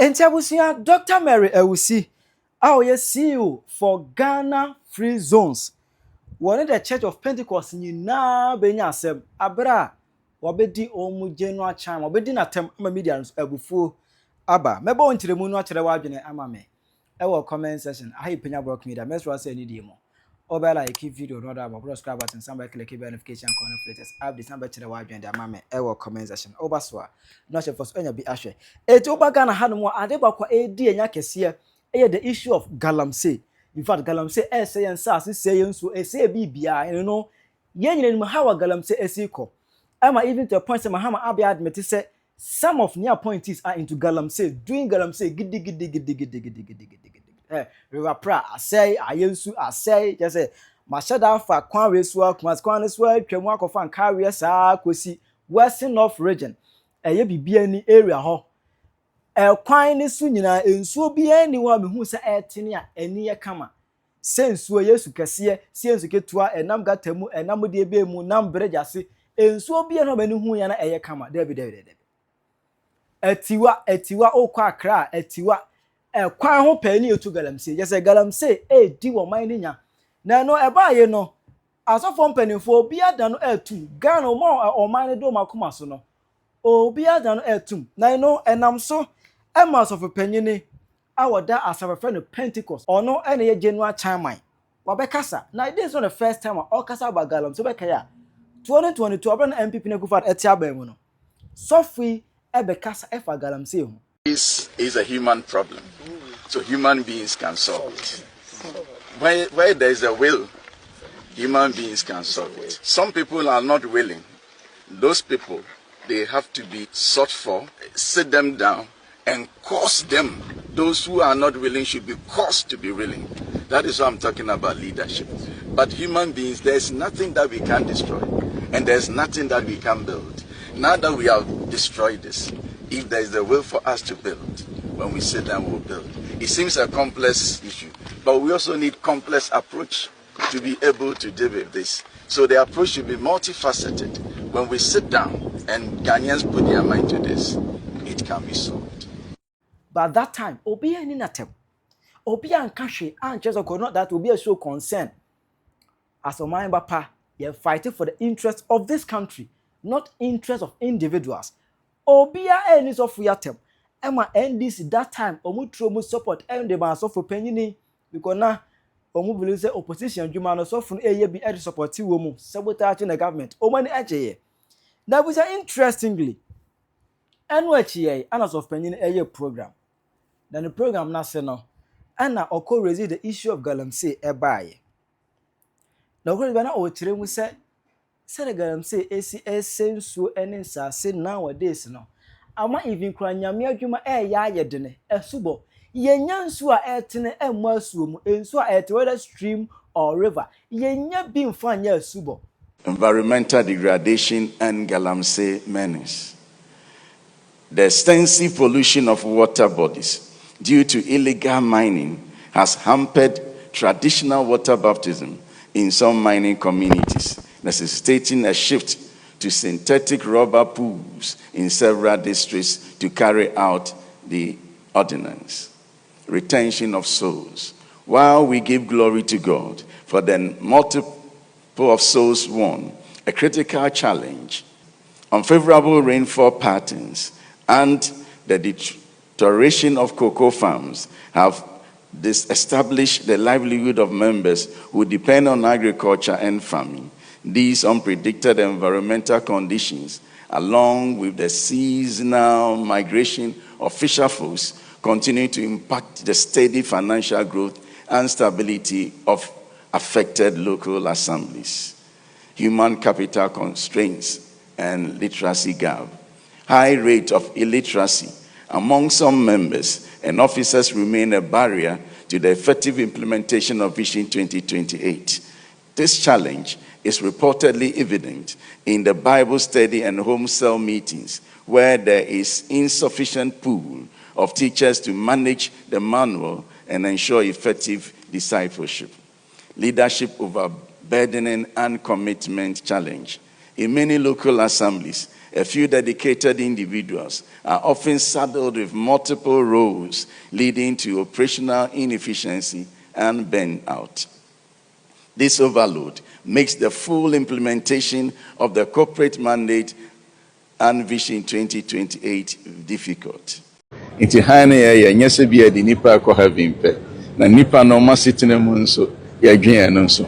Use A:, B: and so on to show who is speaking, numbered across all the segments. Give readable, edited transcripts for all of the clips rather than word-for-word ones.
A: Entiabusia Dr. Mary Ewusi, our CEO for Ghana Free Zones. One in the Church of Pentecost in na benya asem abra wabedi omu January chime wabedi na tem ama media ebufu aba mebo ntire mu no akere wadwene ama me e comment section ahi PENYAH block media mesro say ni demo oba like video no da about subscribe button somebody click the notification corner latest update somebody kire wadwene da ama me e comment section oba so no she for enya bi ahwe eti oba Ghana hanu ade bakwa edi enya kese the issue of Galamsey. In fact, Galamsey say and say and so say bibia, you know, yen how Galamsey esiko. Am I even to a point say Mahama Abi admit say some of near appointees are into Galamsey, doing Galamsey giddy. River pra I say just say Mashada for Kwan Reswa, Kwan as well, Kemwako fan carrier sa kwesi Western North region. Ye bibia any area ho. Kwan ni su nyina ensuo bia ni wa mehu se etene a eni ye kama sensuo Yesu kase sensu ketua enam gatamu enam de ebe mu nam brejase ensuo bia no bani hu ya na eye kama David etiwa okwa akra etiwa kwan ho pani etu Galamsey je se Galamsey di wo man ni nya na no eba ye no asofo mpanimfo bia da no etu Ghana o man ni do makoma so no obia da no etum na no enam so Emmas of a penny, our da as a friend of Pentecost, or no any January Chairman. Wabekasa, now this is not the first time all Casa about Galamsey, 2022, Urban MP Pinakufat Etiabemono. Sophie Ebekasa Efa Galamsey.
B: This is a human problem, so human beings can solve it. Where there is a will, human beings can solve it. Some people are not willing. Those people, they have to be sought for, sit them down, and cause them. Those who are not willing should be caused to be willing. That is what I'm talking about, leadership. But human beings, there's nothing that we can destroy, and there's nothing that we can build. Now that we have destroyed this, if there is a will for us to build, when we sit down, we'll build. It seems a complex issue, but we also need complex approach to be able to deal with this. So the approach should be multifaceted. When we sit down and Ghanaians put their mind to this, it can be solved.
A: But that time, Obi any natem. Obi and Kashi and just not that will be a show concern. As a man papa, you're fighting for the interest of this country, not interest of individuals. Obi any of yatem. Emma NDC that time, Omutromu support and the mass of PENYAH because now Omu believe the opposition Jumano so from a be ed support woman sabotaging the government. Omani aje. Now was interestingly. NWHA Annals of PENYAH program. Then the program national and now occur raise the issue of Galamsey ebaye. Now go na o tire mu say the Galamsey sensu ene say nowadays no. Ama even kura nyame adwuma ya ayedene esubo. Yenya nsu a etene emu asuo mu ensu a ete whether stream or river. Yenya bi mfa anya asubo.
B: Environmental degradation and Galamsey menace. The extensive pollution of water bodies due to illegal mining has hampered traditional water baptism in some mining communities, necessitating a shift to synthetic rubber pools in several districts to carry out the ordinance. Retention of souls. While we give glory to God for the multiple of souls won, a critical challenge, unfavorable rainfall patterns, and the deterioration of cocoa farms have disestablished the livelihood of members who depend on agriculture and farming. These unpredicted environmental conditions, along with the seasonal migration of fisher folks, continue to impact the steady financial growth and stability of affected local assemblies. Human capital constraints and literacy gap. High rate of illiteracy among some members and officers remain a barrier to the effective implementation of Vision 2028. This challenge is reportedly evident in the Bible study and home cell meetings, where there is insufficient pool of teachers to manage the manual and ensure effective discipleship. Leadership overburdening and commitment challenge. In many local assemblies, A few dedicated individuals are often saddled with multiple roles, leading to operational inefficiency and burnout. This overload makes the full implementation of the corporate mandate and Vision 2028 difficult. Inti hane ya nyese bi edi nipa ko heaven pe na nipa no ma sitena mu nso ya dwen no nso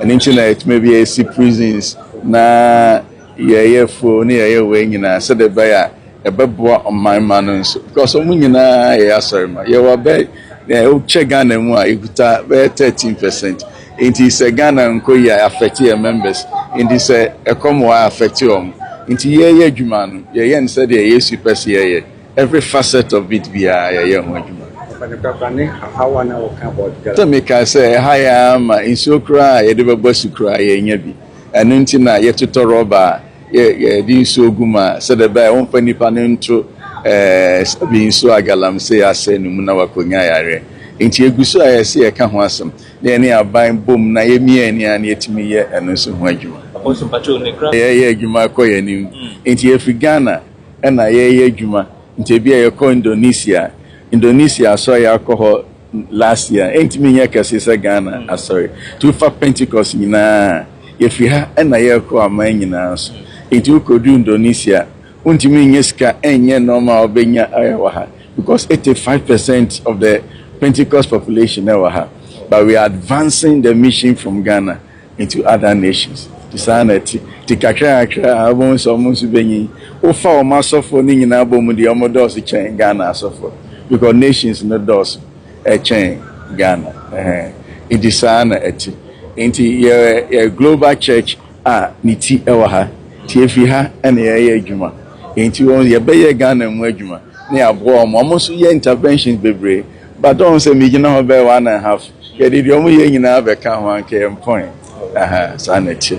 B: eni nchi na etme bi esi prisons na ye fo ne ye we nyina se de ba ya ebeboa oman ma no nso because omu nyina ye asori ma ye wa be o che Ghana mu a ekuta be 13%. Inti se Ghana nko ya affect your members inti se ekomo affect your inti ye adwuma no ye nse de ye super ye every facet of it be a ho adwuma how na wo kan about to make I say higher ma inso kra ye de bebo sukra ye nya bi enu nti na ye toto roba ye di inso guma se de ba won pani pa nto bi inso Galamsey ase no mu na wakonya yare inti eguso ayese ye ka ho asem na ne aban bom na ye mi ani an yetimi ye enu so ho adwuma apostle patrol ne kra ye adwuma ko ye nim inti e fi Ghana na ye adwuma inti bia ye ko Indonesia so ya ko last year entimi nye kase se Ghana sorry to fa Pentecost nyina ye fi ha na ye ko aman nyina so inti ko du Indonesia untimi nye ska enye normal obenya wa ha because 85% of the Pentecost population wa ha but we are advancing the mission from Ghana into other nations sanity tikakra abon so mo su benyi o fa o ma sofo ni nyina bomu de o dos chen Ghana sofo because nations no dos chen Ghana it is sanity inti ye global church niti ewa ha ti fi ha na ye adwuma inti won ye be ye Ghana mu adwuma na abo mo so ye interventions bebre but don say me gina ho be 1.5 ye de o mo ye nyina be ka ho anke point sanity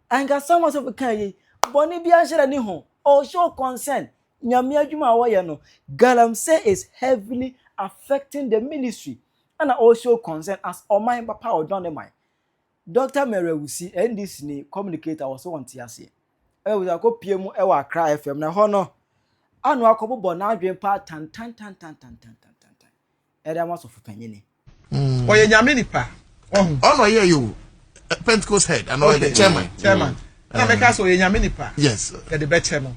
A: anga someone so kan boni bia share ni ho or show concern nyame adwuma wo ye no Galamsey is heavily affecting the ministry and also concern as oman papa o don mind Dr. Mary Ewusi NDC ni communicator was want ase we go PM e wa Accra FM na ho no anu akobo na adwen pa tan era maso for panyini
C: oye nyame nipa
D: no yeah you Pentecost head and the chairman
C: na make us oye nyame nipa
D: yes
C: the be chairman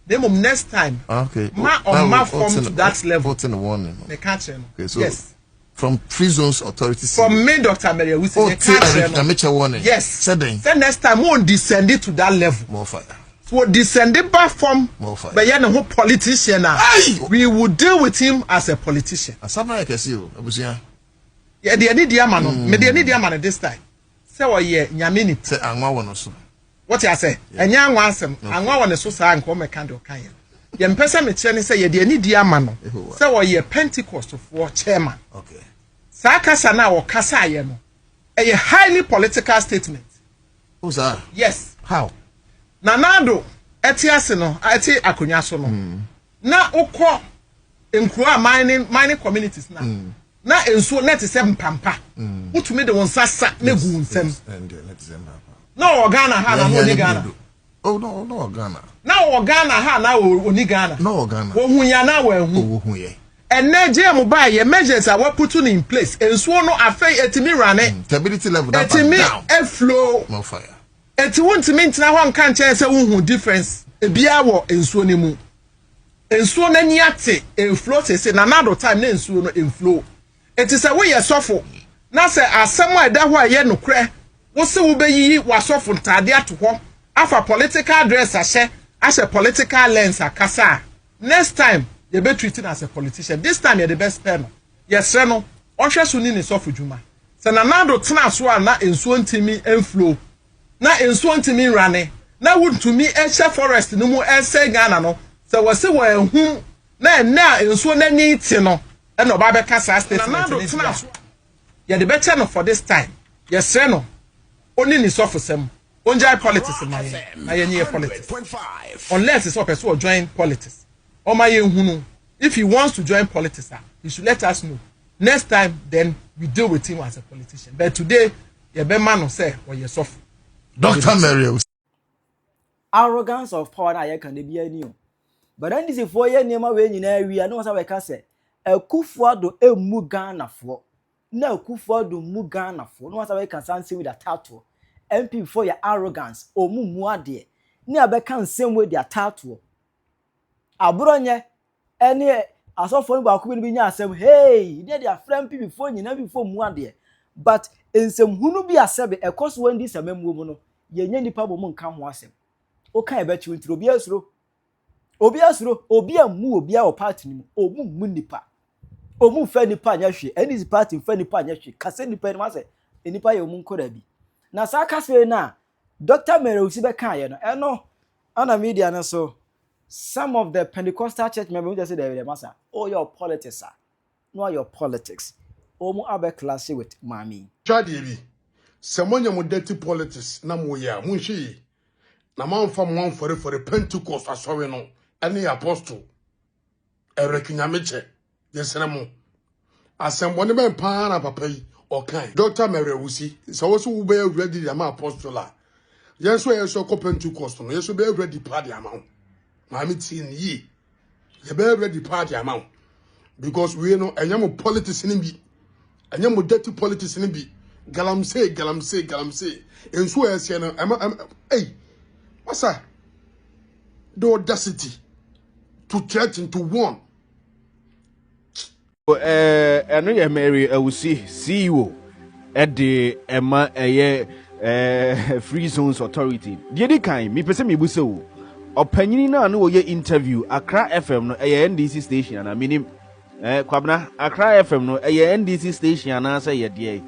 C: the mum next time
D: okay
C: ma form to that level
D: in the warning
C: the catcher
D: okay so
C: yes
D: from prisons authorities
C: from me Dr. Mary Ewusi the catcher
D: warning
C: yes
D: said
C: next time we won't descend it to that level
D: more fire
C: so descend it back from but yeah no politician now we will deal with him as a politician
D: something like I see you abusia
C: yeah the need dia man me the need dia man this time say what ye nyame ni
D: say anwa wono so
C: what you say enya anwa asem anwa wono so sa nko me kan de kan ye mpesa me kire ni say ye the need dia man say what ye Pentecost for chairman
D: okay
C: sa kasa na wo kasa ye no a highly political statement
D: who's that
C: yes
D: how
C: nanado etiase no eti akonya so no na ukọ enkura mining communities na enso net se mpampa utumi de won sasa na gu nsem na Ghana ha na oni Ghana
D: oh no Ghana
C: na Ghana ha na oni Ghana
D: no Ghana
C: wo hu ya na wo
D: hu ye
C: energy am ba ye measures are put in place enso no afei etimi rane
D: stability level that
C: etimi
D: down
C: flow
D: no fire
C: eti won't mean na ho nka nche se wo hu difference ebia wo ensuo ne mu ensuo na ni ate enflow se na another time na ensuo no enflow eti se wo ye sofo na se asem a da ho a ye no kre wo se wo beyi wa sofo ntade ato ho afa political dress ashe political lens akasa next time you be treated as a politician this time you the best pen yes no ohwe so ni ne sofo djuma se na another tena so a na ensuo ntimi enflow na ensuo ntimi rane na wontumi ehye forest no mu ese Ghana no se wose wo ehun na ensuo na ni ti no e no ba be kasa statement ni ya the better no for this time yes no oni ni sofo sem onjai politics na ye nye politics unless it's person or join politics o ma ye hunu if he wants to join politics he should let us know next time then we deal with him as a politician but today ye be man no say or ye sofo
D: Dr. Mary Ewusi
A: arrogance of power na ye kan be ani o. But NDC for ye niema we nyina wi ana wasa we ka se Akufo-Addo emu Ghana-fo. Na Akufo-Addo mu Ghana-fo. No wasa we can say with that title. MP for your arrogance omu mu ade. Ni abeka nsem we their title. Abronye ene asofo ba ko bi nya asem hey dey their friend people before nyina before mu ade. But nsem hunu bi asebe ekos when this amemu mu no ye nya nipa bo mu nka ho asem. O kan e be chi ntiro bi asuro. Obi asuro obi amu obi a party ni omu mu nipa. Omu fa nipa nya hwe any is party fa nipa nya hwe kase nipa ni ma se nipa ye omu nkora bi. Na sa kase na Dr. Mary Ewusi be kan ye no eno ana media na so some of the Pentecostal church members just say they massa oh your politics sir no your politics omu abe class with mami
C: Chadi bi semonya mo dirty politics na mo ya mo hwe na man fam one for the Pentecost asori no any apostle erekinyameche yesenemo asembo ne ben pa na papa yi okan Dr. Mary Ewusi so wo so wo be ready the ma apostle a yeso ko Pentecost no yeso be ready party amount mami tin yi ye be ready party amount because we know enyamo politics ni bi enyamo dirty politics ni bi Galamsey enso ese no hey what's the audacity to threaten to warn
E: eno ye Mary Ewusi CEO at the Emma Free Zones Authority. Di kan mi pese mi buse wo. Opanyini na no ye interview Accra FM no NDC station na minim kwabna Accra FM no NDC station na say ye dey.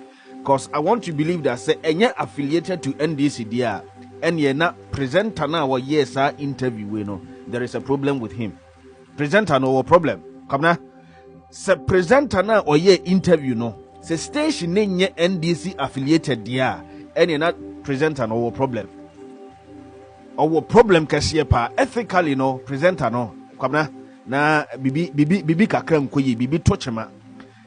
E: Cause I want to believe that say enye affiliated to NDC dia enye na presenter na wo yes interview we no there is a problem with him. Presenter no problem. Kwabna se presenter na oye interview no se station nye NDC affiliated dia enye na presenter no problem. Our problem kasiye pa ethically no presenter no kwabna na bibi kakram koyi bibi tochema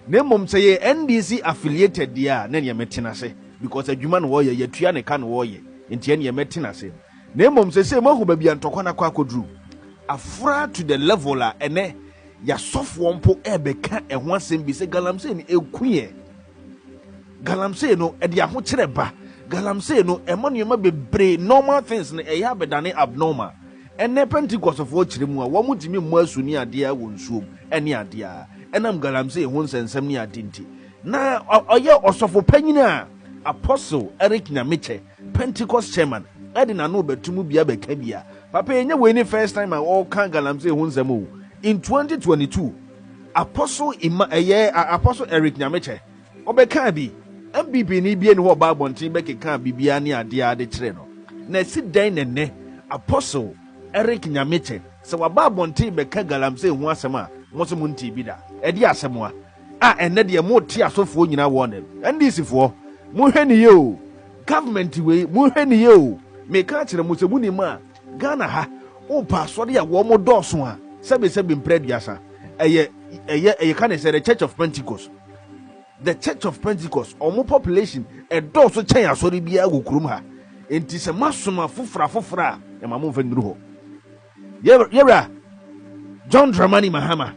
E: na mom say ye NDC affiliated dia na ye metina se because adwuma no wo ye yatua ne ka no wo ye enti ye metina se na mom say mahu ba bia ntokwa na kwa akodru afra to the level a ene ya sofo mpo ebeka eho asem bi se Galamsey ni ekuye Galamsey no e dia ho kire ba Galamsey no emmanuel bebre normal things na eya bedane abnormal ene Pentecost of kire mu a wo mutimi mu asuni ade a wonsuom ene ade a enam Galamsey ho nsensem ni adinti na oye osofo panyina apostle Eric Nyameche Pentecost Chairman edina no betumu bia beka bia papa enye we ni first time all kan Galamsey ho nsem o in 2022 apostle apostle Eric Nyameche obeka bi MBB ni bia ni ho ba bontin be keka bibia ni ade ade kire no na si dan ne apostle Eric Nyameche se wa ba bontin be ka Galamsey ho asem a mo se munti bi da e di asem a enne de mo ti asofo nyina wo ne NDC fo mo hwe ni ye o government we mo hwe ni ye o me ka kire mo se mu ni ma Ghana ha o pa so de ya wo mo doso a sebe mpreduasa eye can say the Church of Pentecost. The Church of Pentecost omo population e do so chen asori bia gokurum ha enti se masoma fofra e mamo mfa nduru ho yebra John Dramani Mahama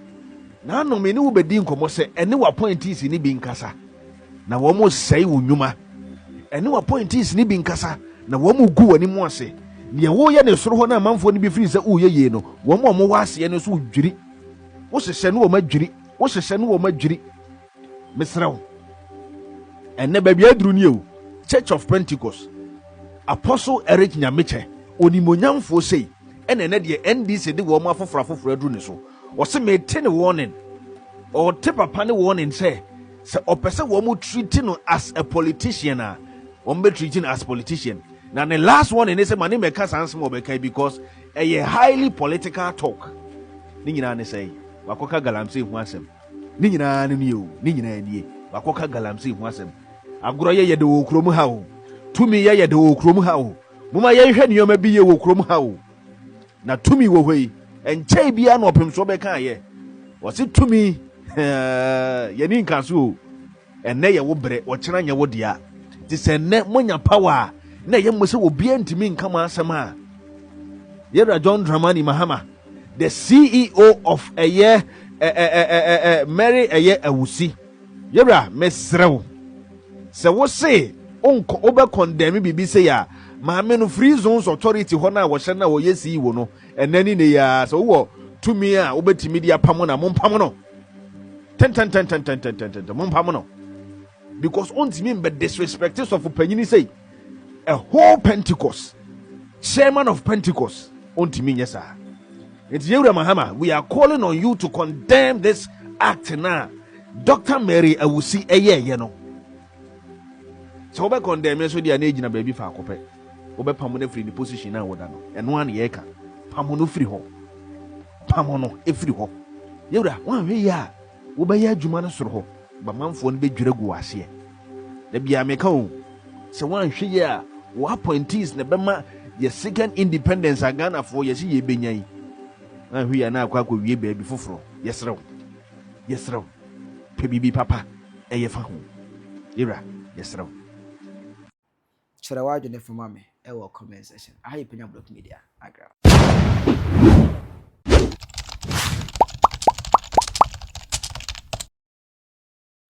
E: na no me ni wo bedi nkomo se ene wa appointees ni bi nkasa na wo mo sei wonwuma ene wa appointees ni bi nkasa na wo mo gu wani mo ase ne wo ye ne soro ho na manfo ni bi firi se wo ye ye no wo mo wase ne so dwiri wo hyehyɛ no wo madwiri wo hyehyɛ no wo madwiri mesraw enne baby aduru ni o Church of Pentecost Apostle Eric Nyameche onimonyamfo sei ene ne de NDC de wo ma fofora aduru ne so wo se me te ne warning or te papa ne warning say opese wo mo treat no as a politician a wo be treating as politician na the last one in say mane me ka sans mo be kai because a highly political talk ni nyina ne say wakoka Galamsey hu asem ni nyina ne ni o ni nyina nie wakoka Galamsey hu asem agoro ye de wo krom ha o tumi ye de wo krom ha o muma ye hwe nioma bi ye wo krom ha o na tumi wo hwei enchai bia na opem so be kan ye wo se tumi ye ni nkanso o enne ye wo bre wo kyena nye wo dia ti se ne monya power na ye mo se obi antimi nka ma asem a Yewura John Dramani Mahama, the CEO of Mary Ewusi. Yewura mesrew. Se wo say onko obe condemn bibi say ya maame no free zones authority ho na wo hye na wo yesi wo no enani ne ya so wo tumi a obetimi dia pamo na mompamo no ten mompamo no because ontimi be disrespect of opinion say a whole Pentecost chairman of Pentecost ontimi nyesa. It's Yewura Mahama, we are calling on you to condemn this act now. Dr. Mary Ewusi you know. So we condemn so the age na baby fa akopɛ. Obe pamono free the position na woda no. Eno an ye ka. Pamono free ho. Pamono e free ho. Yewura, wan hwe ya. Wo be ya adwuma no soro ho. Ba manfo no be dwere gu ase. Da bia me ka o. Se wan hwe ya, wo appointees na bema ye second independence Ghana for ye si ye benya yi. Wan hwe ya na akwa wie baabi foforo. Yesrew. Yesrew. Pe bibi papa eye fa ho. Yewura, yesrew.
A: Kyerɛ w'adwene fama me ɛwɔ comment section. Aha yɛ Penya Block Media. Agra.